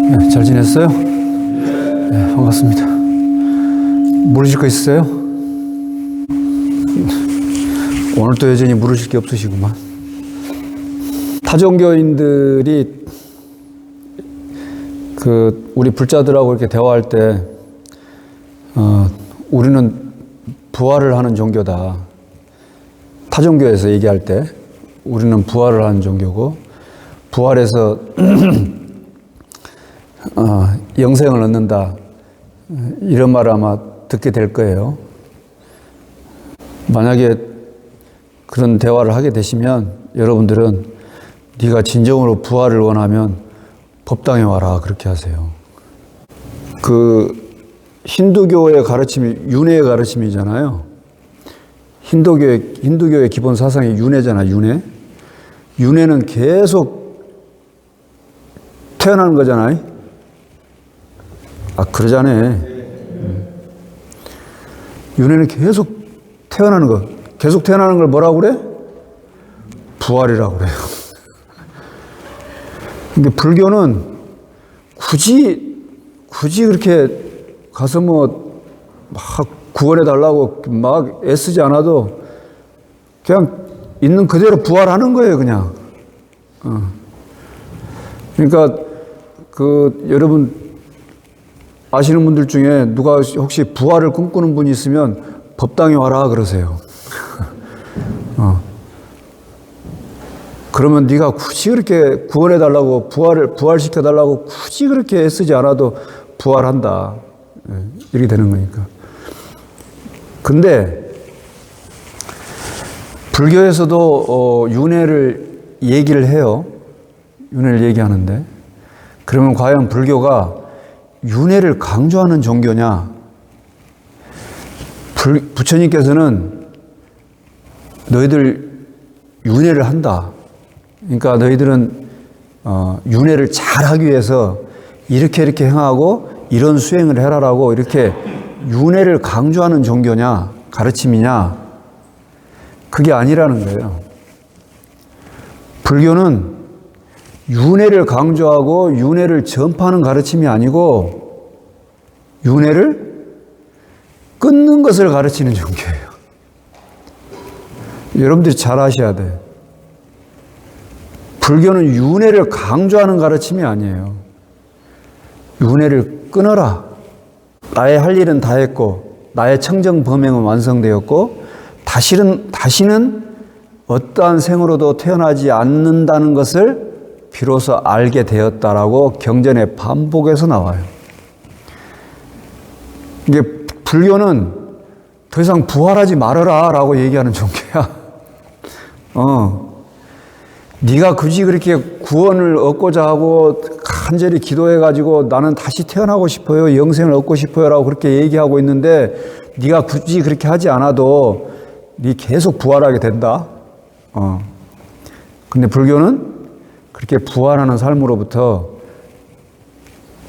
네, 잘 지냈어요? 네, 반갑습니다. 물으실 거 있으세요? 오늘 또 여전히 물으실 게 없으시구만. 타종교인들이 우리 불자들하고 이렇게 대화할 때, 우리는 부활을 하는 종교다. 타종교에서 얘기할 때, 우리는 부활을 하는 종교고, 부활해서 영생을 얻는다. 이런 말을 아마 듣게 될 거예요. 만약에 그런 대화를 하게 되시면 여러분들은 네가 진정으로 부활을 원하면 법당에 와라 그렇게 하세요. 힌두교의 가르침이 윤회의 가르침이잖아요. 힌두교의 기본 사상이 윤회잖아, 윤회. 윤회는 계속 태어나는 거잖아요. 그러자네. 윤회는 계속 태어나는 거. 계속 태어나는 걸 뭐라고 그래? 부활이라고 그래요. 근데 불교는 굳이 그렇게 가서 막 구원해 달라고 막 애쓰지 않아도 그냥 있는 그대로 부활하는 거예요, 그냥. 그러니까 여러분 아시는 분들 중에 누가 혹시 부활을 꿈꾸는 분이 있으면 법당에 와라 그러세요. 그러면 네가 굳이 그렇게 구원해 달라고 부활시켜 달라고 굳이 그렇게 애쓰지 않아도 부활한다. 이렇게 되는 거니까. 근데 불교에서도 윤회를 얘기를 해요. 윤회를 얘기하는데 그러면 과연 불교가 윤회를 강조하는 종교냐? 부처님께서는 너희들 윤회를 한다. 그러니까 너희들은 윤회를 잘하기 위해서 이렇게 행하고 이런 수행을 해라라고 이렇게 윤회를 강조하는 종교냐? 가르침이냐? 그게 아니라는 거예요. 불교는 윤회를 강조하고 윤회를 전파하는 가르침이 아니고 윤회를 끊는 것을 가르치는 종교예요. 여러분들이 잘 아셔야 돼. 불교는 윤회를 강조하는 가르침이 아니에요. 윤회를 끊어라. 나의 할 일은 다 했고 나의 청정 범행은 완성되었고 다시는 어떠한 생으로도 태어나지 않는다는 것을 비로소 알게 되었다라고 경전의 반복에서 나와요. 이게 불교는 더 이상 부활하지 말아라 라고 얘기하는 종교야. 네가 굳이 그렇게 구원을 얻고자 하고 간절히 기도해가지고 나는 다시 태어나고 싶어요, 영생을 얻고 싶어요 라고 그렇게 얘기하고 있는데 네가 굳이 그렇게 하지 않아도 네 계속 부활하게 된다. 근데 불교는 그렇게 부활하는 삶으로부터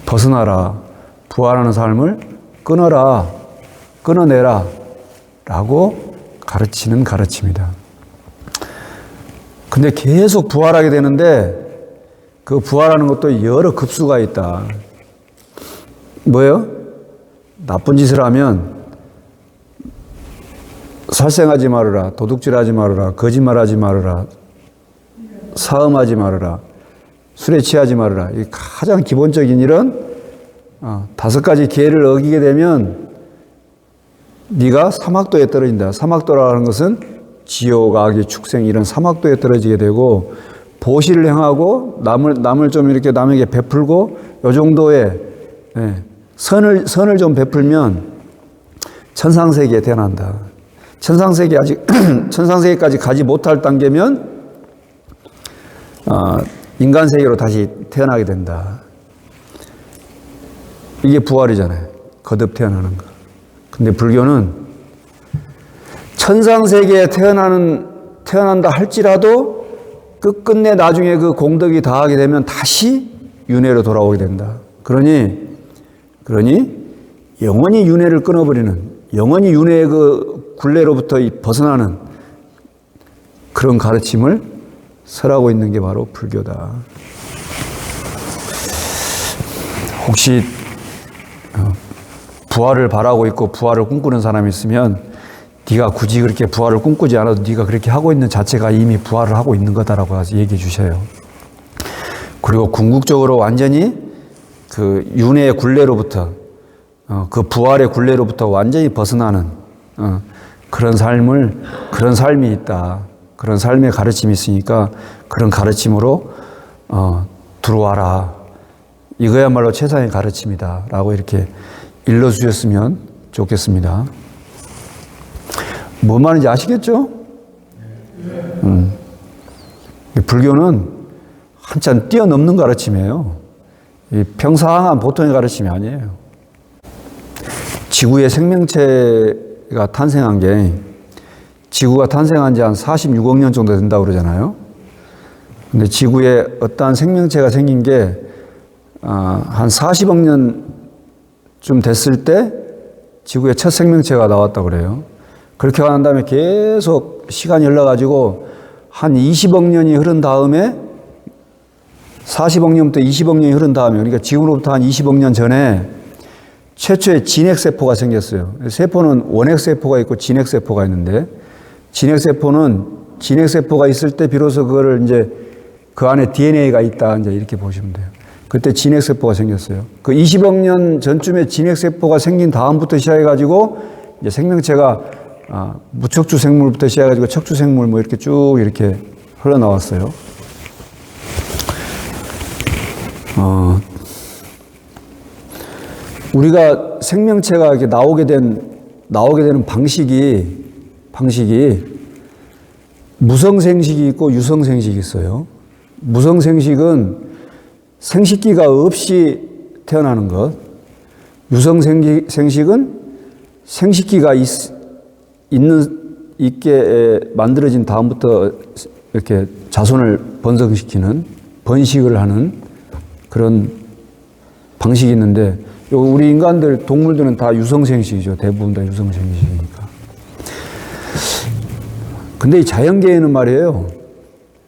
벗어나라. 부활하는 삶을 끊어내라. 라고 가르치는 가르침이다. 근데 계속 부활하게 되는데 그 부활하는 것도 여러 급수가 있다. 뭐예요? 나쁜 짓을 하면 살생하지 말아라. 도둑질하지 말아라. 거짓말하지 말아라. 사음하지 말아라. 술에 취하지 말아라. 이 가장 기본적인 일은 5가지 계를 어기게 되면 네가 사막도에 떨어진다. 사막도라는 것은 지옥, 악의 축생 이런 사막도에 떨어지게 되고 보시를 행하고 남을 좀 이렇게 남에게 베풀고 이 정도의 선을 좀 베풀면 천상세계에 태어난다. 천상세계까지 가지 못할 단계면 인간 세계로 다시 태어나게 된다. 이게 부활이잖아요. 거듭 태어나는 거. 근데 불교는 천상세계에 태어난다 할지라도 끝끝내 나중에 그 공덕이 다하게 되면 다시 윤회로 돌아오게 된다. 그러니 영원히 윤회를 끊어버리는, 영원히 윤회의 그 굴레로부터 벗어나는 그런 가르침을 설하고 있는 게 바로 불교다. 혹시 부활을 바라고 있고 부활을 꿈꾸는 사람이 있으면 네가 굳이 그렇게 부활을 꿈꾸지 않아도 네가 그렇게 하고 있는 자체가 이미 부활을 하고 있는 거다라고 얘기해 주셔요. 그리고 궁극적으로 완전히 그 윤회의 굴레로부터 그 부활의 굴레로부터 완전히 벗어나는 그런 삶이 있다. 그런 삶의 가르침이 있으니까 그런 가르침으로 들어와라. 이거야말로 최상의 가르침이다. 라고 이렇게 일러주셨으면 좋겠습니다. 뭔 말인지 아시겠죠? 불교는 한참 뛰어넘는 가르침이에요. 평상한 보통의 가르침이 아니에요. 지구의 생명체가 탄생한 게 지구가 탄생한 지 한 46억 년 정도 된다고 그러잖아요. 근데 지구에 어떠한 생명체가 생긴 게 한 40억 년쯤 됐을 때 지구에 첫 생명체가 나왔다고 그래요. 그렇게 한 다음에 계속 시간이 흘러가지고 한 20억 년이 흐른 다음에 40억 년부터 20억 년이 흐른 다음에 그러니까 지금으로부터 한 20억 년 전에 최초의 진핵세포가 생겼어요. 세포는 원핵세포가 있고 진핵세포가 있는데 진핵세포는 진핵세포가 있을 때 비로소 그거를 이제 그 안에 DNA가 있다 이제 이렇게 보시면 돼요. 그때 진핵세포가 생겼어요. 그 20억 년 전쯤에 진핵세포가 생긴 다음부터 시작해가지고 이제 생명체가 무척추 생물부터 시작해가지고 척추 생물 뭐 이렇게 쭉 이렇게 흘러나왔어요. 우리가 생명체가 이렇게 나오게 되는 방식이 무성생식이 있고 유성생식이 있어요. 무성생식은 생식기가 없이 태어나는 것. 유성생식은 생식기가 있게 만들어진 다음부터 이렇게 자손을 번식을 하는 그런 방식이 있는데 우리 인간들, 동물들은 다 유성생식이죠. 대부분 다 유성생식이니까. 근데 이 자연계에는 말이에요.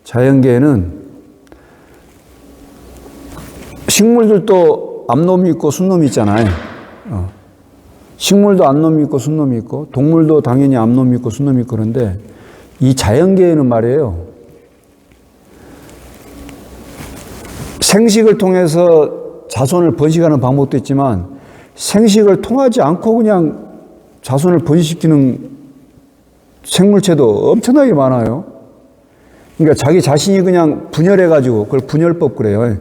자연계에는 식물들도 암놈이 있고 순놈이 있잖아요. 식물도 암놈이 있고 순놈이 있고 동물도 당연히 암놈이 있고 순놈이 있고 그런데 이 자연계에는 말이에요. 생식을 통해서 자손을 번식하는 방법도 있지만 생식을 통하지 않고 그냥 자손을 번식시키는 생물체도 엄청나게 많아요. 그러니까 자기 자신이 그냥 분열해가지고 그걸 분열법 그래요.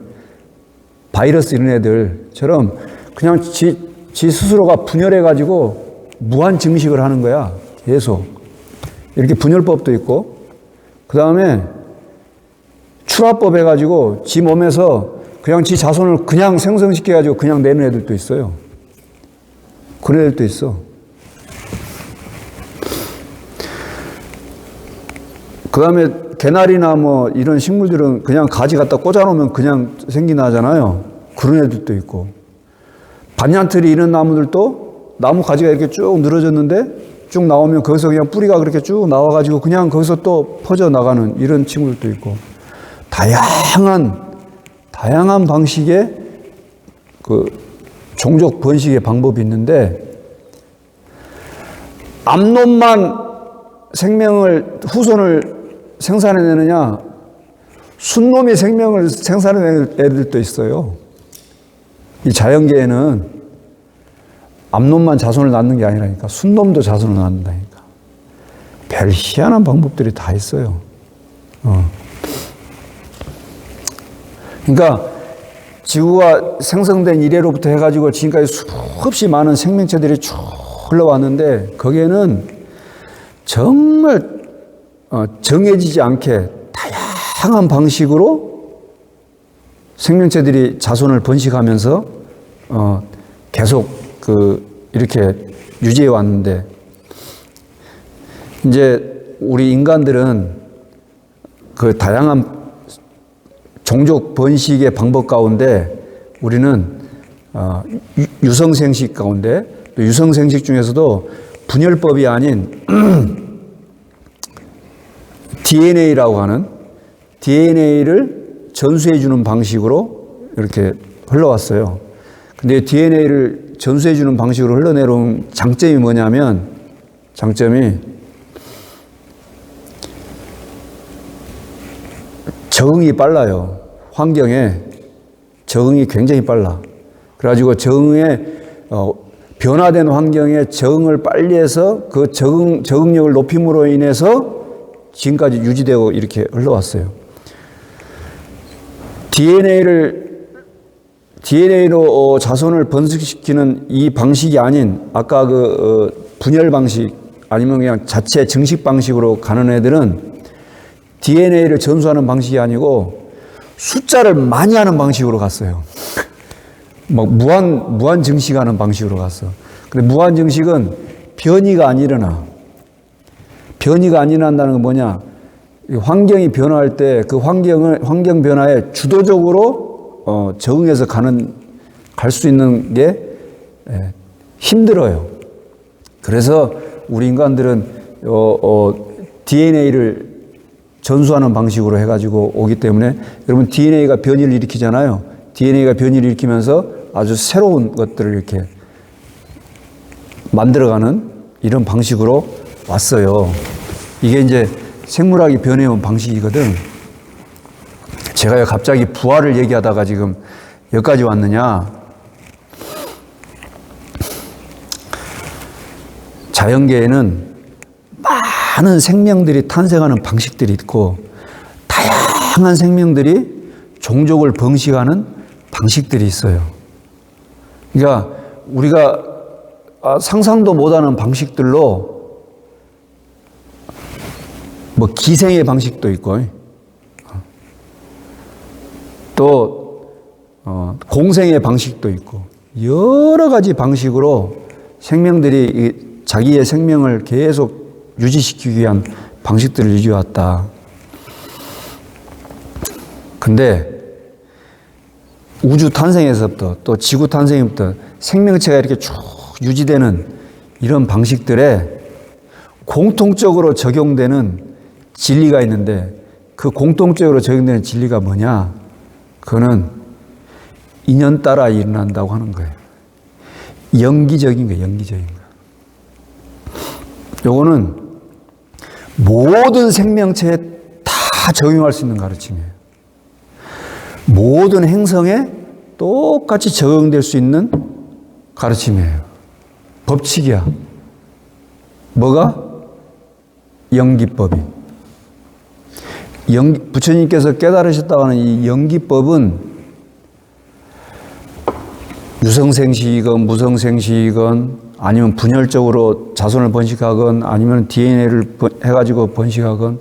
바이러스 이런 애들처럼 그냥 지 스스로가 분열해가지고 무한 증식을 하는 거야. 계속. 이렇게 분열법도 있고 그 다음에 출하법 해가지고 지 몸에서 그냥 지 자손을 그냥 생성시켜가지고 그냥 내는 애들도 있어요. 그런 애들도 있어. 그 다음에 개나리나 뭐 이런 식물들은 그냥 가지 갖다 꽂아놓으면 그냥 생기나잖아요. 그런 애들도 있고. 반얀틀이 이런 나무들도 나무 가지가 이렇게 쭉 늘어졌는데 쭉 나오면 거기서 그냥 뿌리가 그렇게 쭉 나와가지고 그냥 거기서 또 퍼져나가는 이런 친구들도 있고. 다양한 방식의 그 종족 번식의 방법이 있는데 암놈만 후손을 생산해내느냐 순놈이 생명을 생산해내는 애들도 있어요. 이 자연계에는 암놈만 자손을 낳는 게 아니라니까 순놈도 자손을 낳는다니까. 별 희한한 방법들이 다 있어요. 그러니까 지구가 생성된 이래로부터 해가지고 지금까지 수없이 많은 생명체들이 쭉 흘러왔는데 거기에는 정말 정해지지 않게 다양한 방식으로 생명체들이 자손을 번식하면서 계속 이렇게 유지해 왔는데 이제 우리 인간들은 그 다양한 종족 번식의 방법 가운데 우리는 유성생식 가운데 또 유성생식 중에서도 분열법이 아닌 DNA라고 하는 DNA를 전수해 주는 방식으로 이렇게 흘러왔어요. 근데 DNA를 전수해주는 방식으로 흘러내려온 장점이 뭐냐면, 장점이 적응이 빨라요. 환경에 적응이 굉장히 빨라. 그래가지고 변화된 환경에 적응을 빨리 해서 그 적응력을 높임으로 인해서 지금까지 유지되고 이렇게 흘러왔어요. DNA로 자손을 번식시키는 이 방식이 아닌 아까 분열 방식 아니면 그냥 자체 증식 방식으로 가는 애들은 DNA를 전수하는 방식이 아니고 숫자를 많이 하는 방식으로 갔어요. 막 무한 증식하는 방식으로 갔어. 근데 무한 증식은 변이가 안 일어나. 변이가 안 일어난다는 건 뭐냐? 환경이 변화할 때 그 환경 변화에 주도적으로 적응해서 갈 수 있는 게 힘들어요. 그래서 우리 인간들은 DNA를 전수하는 방식으로 해가지고 오기 때문에 여러분 DNA가 변이를 일으키잖아요. DNA가 변이를 일으키면서 아주 새로운 것들을 이렇게 만들어가는 이런 방식으로 왔어요. 이게 이제 생물학이 변해온 방식이거든. 제가 갑자기 부활을 얘기하다가 지금 여기까지 왔느냐. 자연계에는 많은 생명들이 탄생하는 방식들이 있고 다양한 생명들이 종족을 번식하는 방식들이 있어요. 그러니까 우리가 상상도 못하는 방식들로 뭐 기생의 방식도 있고 또 공생의 방식도 있고 여러 가지 방식으로 생명들이 자기의 생명을 계속 유지시키기 위한 방식들을 유지해왔다. 근데 우주 탄생에서부터 또 지구 탄생부터 생명체가 이렇게 쭉 유지되는 이런 방식들에 공통적으로 적용되는 진리가 있는데 그 공통적으로 적용되는 진리가 뭐냐? 그거는 인연 따라 일어난다고 하는 거예요. 연기적인 거예요. 연기적인 거. 요거는 모든 생명체에 다 적용할 수 있는 가르침이에요. 모든 행성에 똑같이 적용될 수 있는 가르침이에요. 법칙이야. 뭐가? 연기법이. 부처님께서 깨달으셨다고 하는 이 연기법은 유성생시이건 무성생시이건 아니면 분열적으로 자손을 번식하건 아니면 DNA를 해가지고 번식하건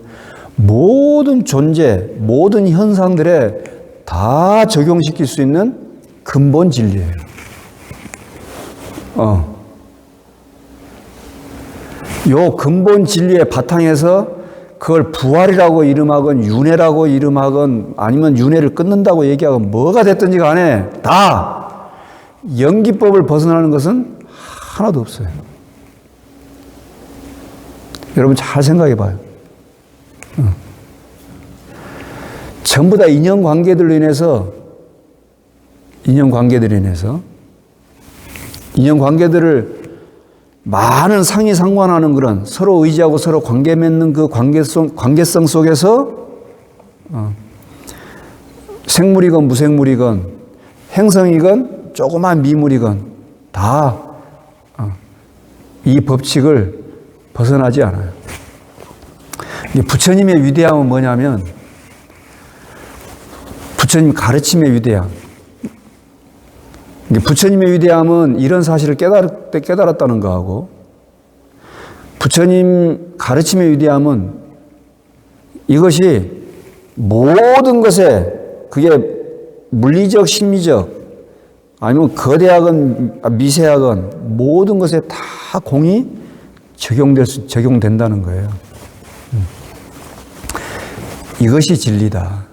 모든 존재, 모든 현상들에 다 적용시킬 수 있는 근본 진리예요. 요 근본 진리의 바탕에서 그걸 부활이라고 이름하건 윤회라고 이름하건 아니면 윤회를 끊는다고 얘기하건 뭐가 됐든지 간에 다 연기법을 벗어나는 것은 하나도 없어요. 여러분 잘 생각해 봐요. 전부 다 인연관계들로 인해서 인연관계들을 많은 상의상관하는 그런 서로 의지하고 서로 관계 맺는 그 관계성 속에서 생물이건 무생물이건 행성이건 조그만 미물이건 다 이 법칙을 벗어나지 않아요. 부처님의 위대함은 뭐냐면 부처님 가르침의 위대함. 부처님의 위대함은 이런 사실을 깨달았다는 거하고 부처님 가르침의 위대함은 이것이 모든 것에 그게 물리적, 심리적 아니면 거대하건 미세하건 모든 것에 다 공이 적용된다는 거예요. 이것이 진리다.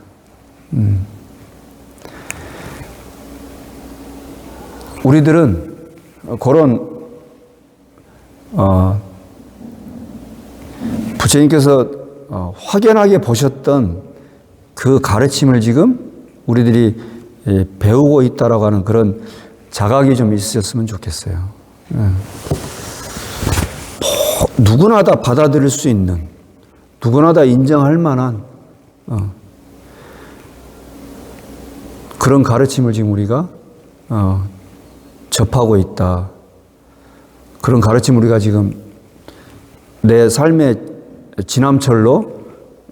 우리들은 그런 부처님께서 확연하게 보셨던 그 가르침을 지금 우리들이 배우고 있다라고 하는 그런 자각이 좀 있으셨으면 좋겠어요. 누구나 다 받아들일 수 있는, 누구나 다 인정할 만한 그런 가르침을 지금 우리가 접하고 있다. 그런 가르침을 우리가 지금 내 삶의 지남철로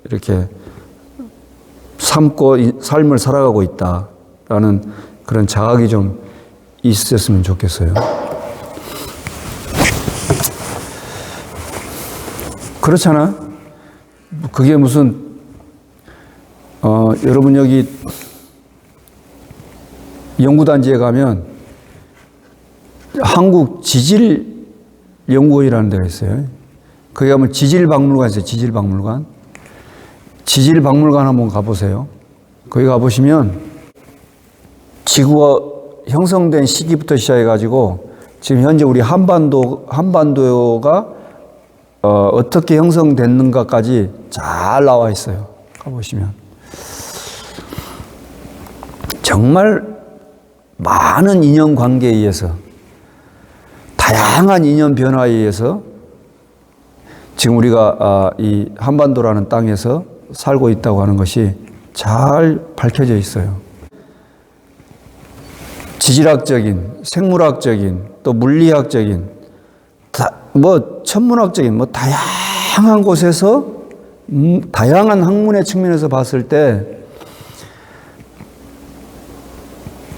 이렇게 삶고 삶을 살아가고 있다라는 그런 자각이 좀 있었으면 좋겠어요. 그렇잖아. 그게 무슨 여러분 여기 연구단지에 가면 한국 지질연구원이라는 데가 있어요. 거기 가면 지질박물관 있어요. 지질박물관. 지질박물관 한번 가보세요. 거기 가보시면 지구가 형성된 시기부터 시작해가지고 지금 현재 우리 한반도가 어떻게 형성됐는가까지 잘 나와 있어요. 가보시면. 정말 많은 인연관계에 의해서, 다양한 인연 변화에 의해서 지금 우리가 이 한반도라는 땅에서 살고 있다고 하는 것이 잘 밝혀져 있어요. 지질학적인, 생물학적인, 또 물리학적인, 천문학적인, 다양한 곳에서, 다양한 학문의 측면에서 봤을 때,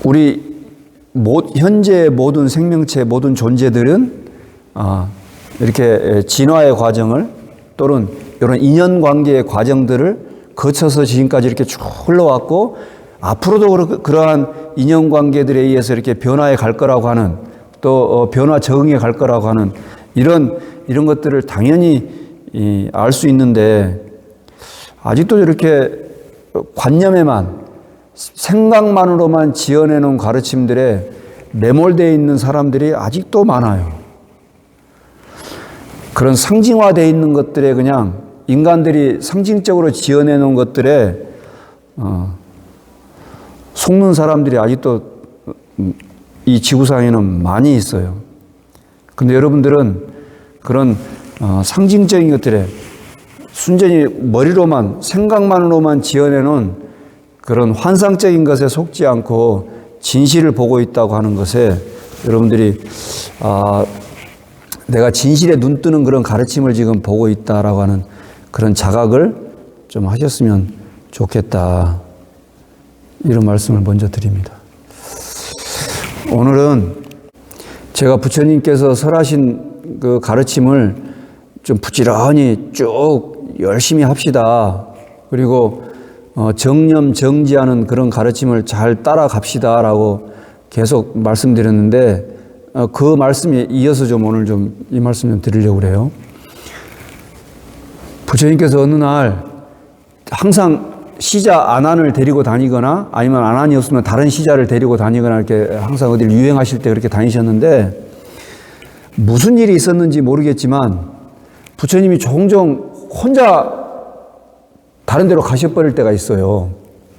우리 현재의 모든 생명체, 모든 존재들은 이렇게 진화의 과정을 또는 이런 인연관계의 과정들을 거쳐서 지금까지 이렇게 쭉 흘러왔고 앞으로도 그러한 인연관계들에 의해서 이렇게 변화해 갈 거라고 하는 또 변화 적응해 갈 거라고 하는 이런 것들을 당연히 알 수 있는데 아직도 이렇게 관념에만 생각만으로만 지어내 놓은 가르침들에 매몰되어 있는 사람들이 아직도 많아요. 그런 상징화되어 있는 것들에 그냥 인간들이 상징적으로 지어내 놓은 것들에 속는 사람들이 아직도 이 지구상에는 많이 있어요. 근데 여러분들은 그런 상징적인 것들에 순전히 머리로만 생각만으로만 지어내 놓은 그런 환상적인 것에 속지 않고 진실을 보고 있다고 하는 것에 여러분들이 내가 진실에 눈 뜨는 그런 가르침을 지금 보고 있다라고 하는 그런 자각을 좀 하셨으면 좋겠다. 이런 말씀을 먼저 드립니다. 오늘은 제가 부처님께서 설하신 그 가르침을 좀 부지런히 쭉 열심히 합시다. 그리고 정념 정지하는 그런 가르침을 잘 따라갑시다라고 계속 말씀드렸는데 그 말씀에 이어서 좀 오늘 좀 이 말씀 좀 드리려고 그래요. 부처님께서 어느 날 항상 시자 안한을 데리고 다니거나 아니면 안한이 없으면 다른 시자를 데리고 다니거나 이렇게 항상 어디를 유행하실 때 그렇게 다니셨는데 무슨 일이 있었는지 모르겠지만 부처님이 종종 혼자 다른 데로 가셔버릴 때가 있어요.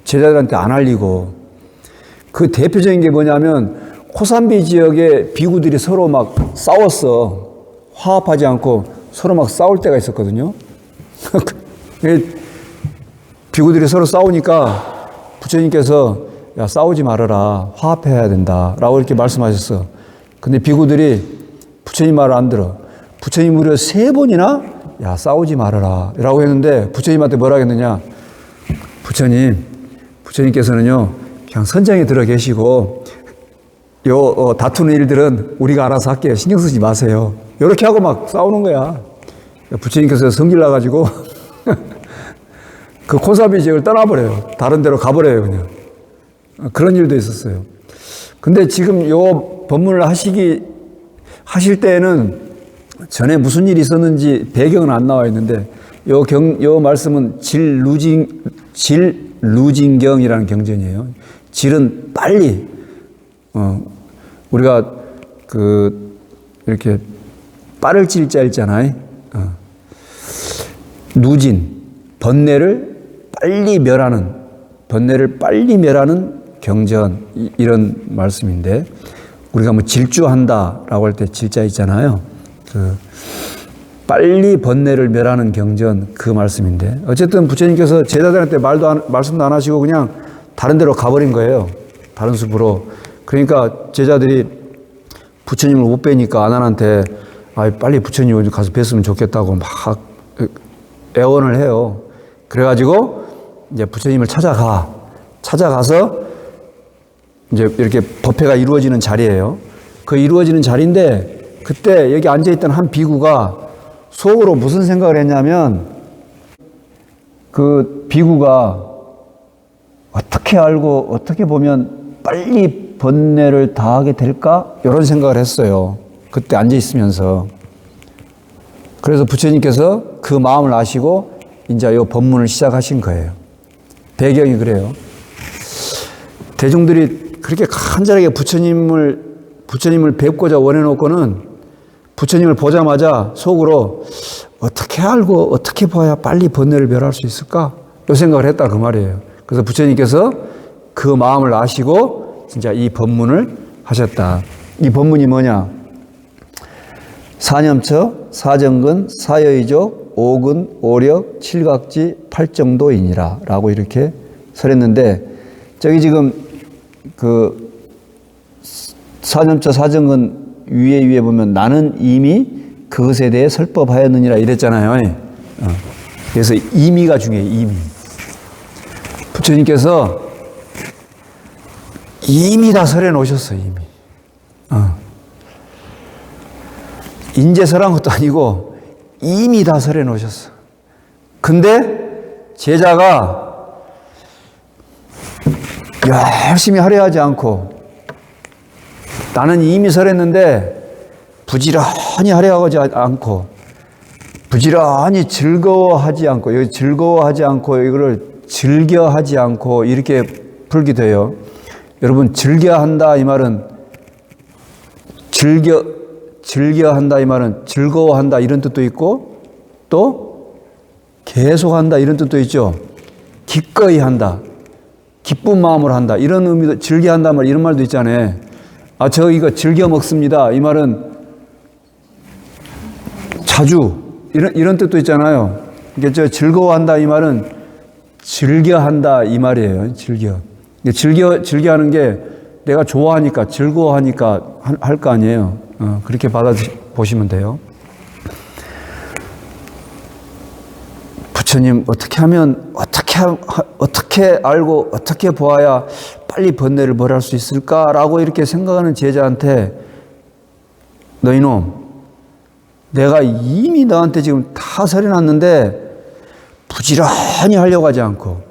제자들한테 안 알리고. 그 대표적인 게 뭐냐면 코산비 지역의 비구들이 서로 막 싸웠어. 화합하지 않고 서로 막 싸울 때가 있었거든요. 비구들이 서로 싸우니까 부처님께서 야 싸우지 말아라. 화합해야 된다. 라고 이렇게 말씀하셨어. 근데 비구들이 부처님 말을 안 들어. 부처님 무려 3번이나 야 싸우지 말아라. 라고 했는데 부처님한테 뭐라 했느냐. 부처님께서는요 그냥 선장에 들어 계시고 다투는 일들은 우리가 알아서 할게요. 신경 쓰지 마세요. 이렇게 하고 막 싸우는 거야. 부처님께서 성질 나가지고 그 콘사비 지역을 떠나버려요. 다른 데로 가버려요 그냥. 그런 일도 있었어요. 근데 지금 요 법문을 하실 때에는 전에 무슨 일이 있었는지 배경은 안 나와 있는데 요 말씀은 질루진경이라는 경전이에요. 질은 빨리 우리가 이렇게 빠를 찔자 있잖아요. 누진 번뇌를 빨리 멸하는 경전 이런 말씀인데 우리가 뭐 질주한다라고 할 때 질자 있잖아요. 그 빨리 번뇌를 멸하는 경전 그 말씀인데 어쨌든 부처님께서 제자들한테 말씀도 안 하시고 그냥 다른 데로 가버린 거예요. 다른 숲으로. 그러니까 제자들이 부처님을 못 뵈니까 아난한테 빨리 부처님 어디 가서 뵀으면 좋겠다고 막 애원을 해요. 그래가지고 이제 부처님을 찾아가서 이제 이렇게 법회가 이루어지는 자리예요. 그 이루어지는 자리인데 그때 여기 앉아있던 한 비구가 속으로 무슨 생각을 했냐면 그 비구가 어떻게 알고 어떻게 보면 빨리 번뇌를 다하게 될까? 이런 생각을 했어요. 그때 앉아있으면서. 그래서 부처님께서 그 마음을 아시고 이제 이 법문을 시작하신 거예요. 배경이 그래요. 대중들이 그렇게 간절하게 부처님을 뵙고자 원해놓고는 부처님을 보자마자 속으로 어떻게 알고 어떻게 봐야 빨리 번뇌를 멸할 수 있을까? 이 생각을 했다 그 말이에요. 그래서 부처님께서 그 마음을 아시고 진짜 이 법문을 하셨다. 이 법문이 뭐냐? 사념처, 사정근, 사여의족, 오근, 오력, 칠각지, 팔정도이니라 라고 이렇게 설했는데 저기 지금 그 사념처, 사정근 위에 보면 나는 이미 그것에 대해 설법하였느니라 이랬잖아요. 그래서 이미가 중요해요. 이미. 부처님께서 이미 다 설해 놓으셨어요. 이미. 인제 설한 것도 아니고 이미 다 설해 놓으셨어. 근데 제자가 열심히 하려 하지 않고 나는 이미 설했는데 부지런히 하려 하지 않고 부지런히 즐거워하지 않고 여기 즐거워하지 않고 이거를 즐겨하지 않고 이렇게 풀게 돼요. 여러분 즐겨한다 이 말은 즐겨한다 이 말은 즐거워한다 이런 뜻도 있고 또 계속한다 이런 뜻도 있죠. 기꺼이 한다. 기쁜 마음으로 한다. 이런 의미도 즐겨한다 말 이런 말도 있잖아요. 저 이거 즐겨 먹습니다. 이 말은 자주 이런 뜻도 있잖아요. 이게 저 즐거워한다 이 말은 즐겨한다 이 말이에요. 즐겨하는 게 내가 좋아하니까 즐거워하니까 할 거 아니에요. 그렇게 보시면 돼요. 부처님 어떻게 하면 어떻게 알고 어떻게 보아야 빨리 번뇌를 벌할 수 있을까라고 이렇게 생각하는 제자한테 너 이놈 내가 이미 너한테 지금 다 설해놨는데 부지런히 하려고 하지 않고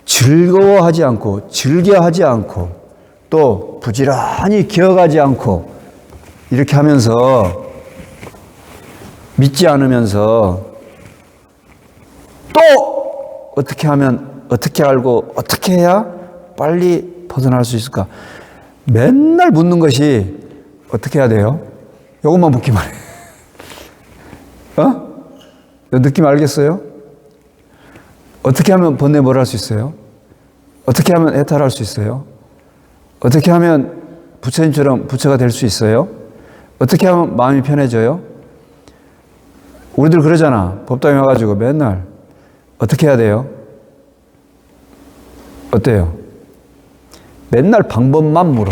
즐거워하지 않고 즐겨하지 않고 또 부지런히 기억하지 않고 이렇게 하면서 믿지 않으면서 또 어떻게 하면 어떻게 알고 어떻게 해야 빨리 벗어날 수 있을까? 맨날 묻는 것이 어떻게 해야 돼요? 이것만 묻기만 해. 느낌 알겠어요? 어떻게 하면 번뇌 뭘 할 수 있어요? 어떻게 하면 해탈할 수 있어요? 어떻게 하면 부처님처럼 부처가 될 수 있어요? 어떻게 하면 마음이 편해져요? 우리들 그러잖아. 법당에 와가지고 맨날 어떻게 해야 돼요? 어때요? 맨날 방법만 물어.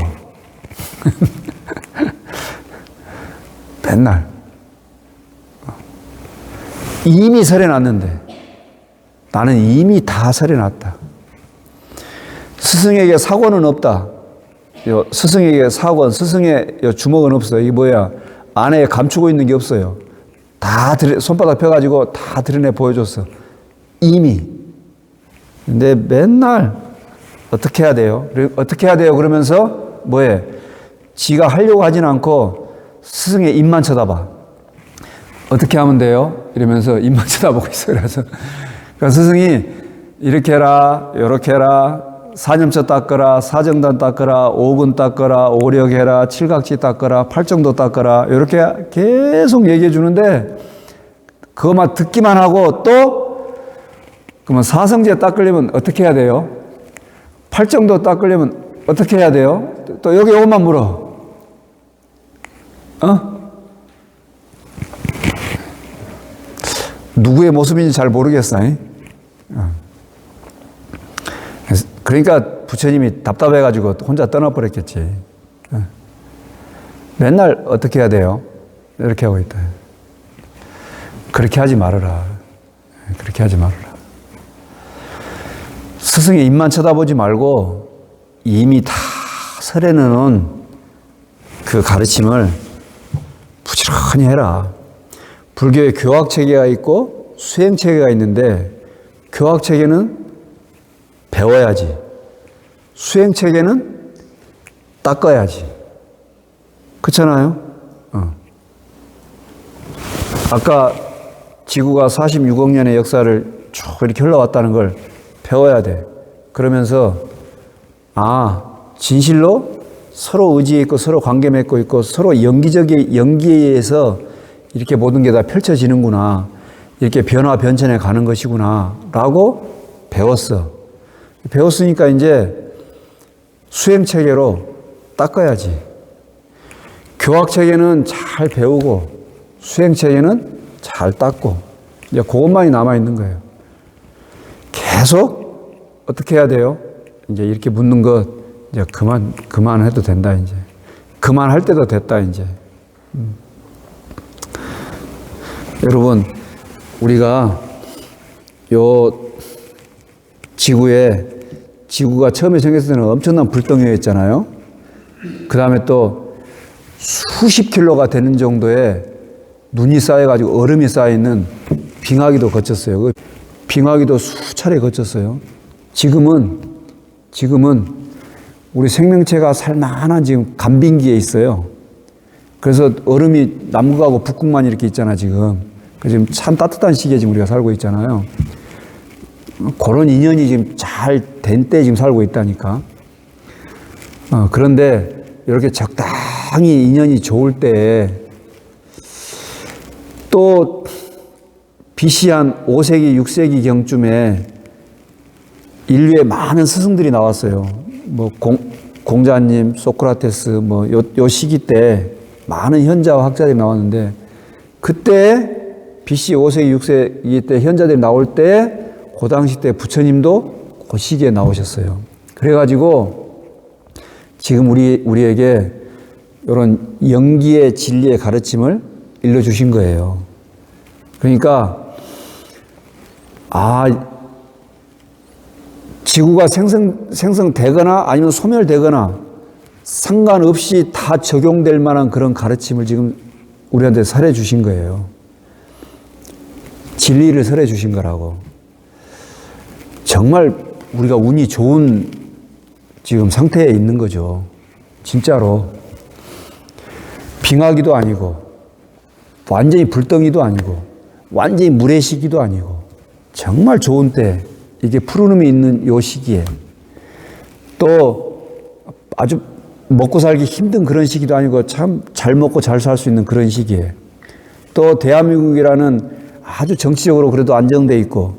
맨날. 이미 설해놨는데 나는 이미 다 설해놨다. 스승에게 사고는 없다. 스승에게 사고는 스승의 주먹은 없어요. 이게 뭐야? 안에 감추고 있는 게 없어요. 다 손바닥 펴가지고 다 드러내 보여줬어. 이미. 근데 맨날 어떻게 해야 돼요? 어떻게 해야 돼요? 그러면서 뭐해? 지가 하려고 하진 않고 스승의 입만 쳐다봐. 어떻게 하면 돼요? 이러면서 입만 쳐다보고 있어. 그래서 스승이 이렇게 해라, 이렇게 해라, 사념처 닦거라, 사정단 닦거라, 오근 닦거라, 오력해라, 칠각지 닦거라, 팔정도 닦거라 이렇게 계속 얘기해 주는데 그것만 듣기만 하고 또 그러면 사성제 닦으려면 어떻게 해야 돼요? 팔정도 닦으려면 어떻게 해야 돼요? 또 여기 이것만 물어. 누구의 모습인지 잘 모르겠어. 그러니까 부처님이 답답해가지고 혼자 떠나버렸겠지. 맨날 어떻게 해야 돼요? 이렇게 하고 있다. 그렇게 하지 말아라. 그렇게 하지 말아라. 스승의 입만 쳐다보지 말고 이미 다 설해 놓은 그 가르침을 부지런히 해라. 불교의 교학체계가 있고 수행체계가 있는데 교학체계는 배워야지. 수행체계는 닦아야지. 그렇잖아요? 아까 지구가 46억 년의 역사를 쭉 이렇게 흘러왔다는 걸 배워야 돼. 그러면서 진실로 서로 의지해 있고 서로 관계 맺고 있고 서로 연기에 의해서 이렇게 모든 게 다 펼쳐지는구나. 이렇게 변화 변천해 가는 것이구나 라고 배웠어. 배웠으니까 이제 수행체계로 닦아야지. 교학체계는 잘 배우고 수행체계는 잘 닦고 이제 그것만이 남아있는 거예요. 계속 어떻게 해야 돼요? 이제 이렇게 묻는 것 이제 그만해도 된다. 이제 그만할 때도 됐다. 이제 여러분 우리가 요 지구가 처음에 생겼을 때는 엄청난 불덩이였잖아요. 그 다음에 또 수십 킬로가 되는 정도의 눈이 쌓여가지고 얼음이 쌓여있는 빙하기도 거쳤어요. 그 빙하기도 수차례 거쳤어요. 지금은 우리 생명체가 살만한 지금 간빙기에 있어요. 그래서 얼음이 남극하고 북극만 이렇게 있잖아, 지금. 지금 참 따뜻한 시기에 지금 우리가 살고 있잖아요. 그런 인연이 지금 잘 된 때 지금 살고 있다니까. 그런데 이렇게 적당히 인연이 좋을 때 또 BC 한 5세기, 6세기 경쯤에 인류의 많은 스승들이 나왔어요. 뭐 공자님, 소크라테스 요 시기 때 많은 현자와 학자들이 나왔는데 그때 BC 5세기, 6세기 때 현자들이 나올 때 그 당시 때 부처님도 그 시기에 나오셨어요. 그래가지고 지금 우리에게 이런 영기의 진리의 가르침을 일러주신 거예요. 그러니까 지구가 생성되거나 아니면 소멸되거나 상관없이 다 적용될 만한 그런 가르침을 지금 우리한테 설해 주신 거예요. 진리를 설해 주신 거라고. 정말 우리가 운이 좋은 지금 상태에 있는 거죠. 진짜로. 빙하기도 아니고 완전히 불덩이도 아니고 완전히 물의 시기도 아니고 정말 좋은 때 이게 푸르름이 있는 요 시기에 또 아주 먹고 살기 힘든 그런 시기도 아니고 참 잘 먹고 잘 살 수 있는 그런 시기에 또 대한민국이라는 아주 정치적으로 그래도 안정돼 있고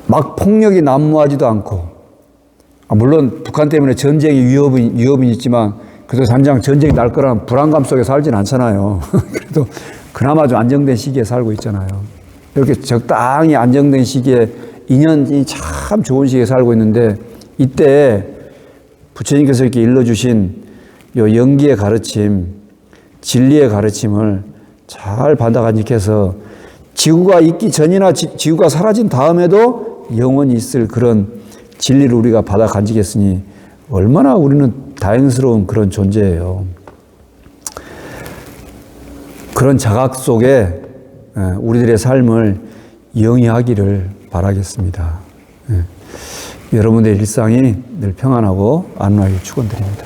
막 폭력이 난무하지도 않고 물론 북한 때문에 전쟁의 위협은 있지만 그래도 당장 전쟁이 날 거라는 불안감 속에 살진 않잖아요. 그래도 그나마 좀 안정된 시기에 살고 있잖아요. 이렇게 적당히 안정된 시기에 인연이 참 좋은 시기에 살고 있는데 이때 부처님께서 이렇게 일러주신 요 영기의 가르침, 진리의 가르침을 잘 받아간직해서 지구가 있기 전이나 지구가 사라진 다음에도 영원히 있을 그런 진리를 우리가 받아 간직했으니 얼마나 우리는 다행스러운 그런 존재예요. 그런 자각 속에 우리들의 삶을 영위하기를 바라겠습니다. 여러분의 일상이 늘 평안하고 안락하길 축원드립니다.